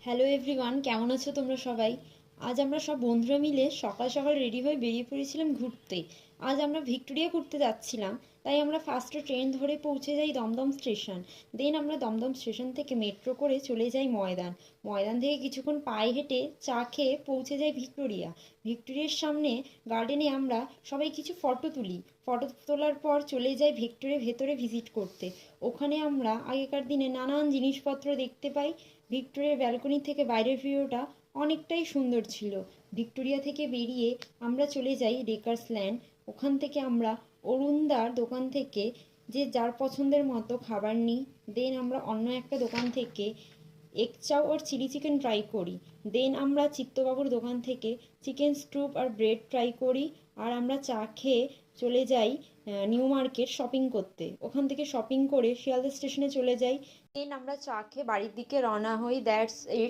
Hello everyone, কেমন আছো তোমরা সবাই? আজ আমরা সব বন্ধুরা মিলে সকাল সকাল রেডি হয়ে বেরিয়ে পড়েছিলাম ঘুরতে। আজ আমরা ভিক্টোরিয়া ঘুরতে যাচ্ছিলাম। তাই আমরা ফার্স্টে ট্রেন ধরে পৌঁছে যাই দমদম স্টেশন। দেন আমরা দমদম স্টেশন থেকে মেট্রো করে চলে যাই ময়দান। ময়দান থেকে কিছুক্ষণ পায়ে হেঁটে চা খেয়ে পৌঁছে যাই ভিক্টোরিয়া। ভিক্টোরিয়ার সামনে গার্ডেনে আমরা সবাই কিছু ফটো তুলি। ফটো তোলার পর চলে যাই ভিক্টোরিয়ার ভেতরে ভিজিট করতে। ওখানে আমরা আগেকার দিনে নানান জিনিসপত্র দেখতে পাই। ভিক্টোরিয়ার ব্যালকনি থেকে বাইরের ভিউটা অনেকটাই সুন্দর ছিল। ভিক্টোরিয়া থেকে বেরিয়ে আমরা চলে যাই রেকার্স ল্যান্ড। ওখান থেকে আমরা অরুণদার দোকান থেকে যে যার পছন্দের মতো খাবার নিই। দেন আমরা অন্য একটা দোকান থেকে এগ চাও আর চিলি চিকেন ট্রাই করি। দেন আমরা চিত্তবাবুর দোকান থেকে চিকেন স্টুপ আর ব্রেড ট্রাই করি। আর আমরা চা খেয়ে চলে যাই নিউ মার্কেট শপিং করতে। ওখান থেকে শপিং করে শিয়ালদা স্টেশনে চলে যাই। দেন আমরা চা খেয়ে বাড়ির দিকে রওনা হই। That's it.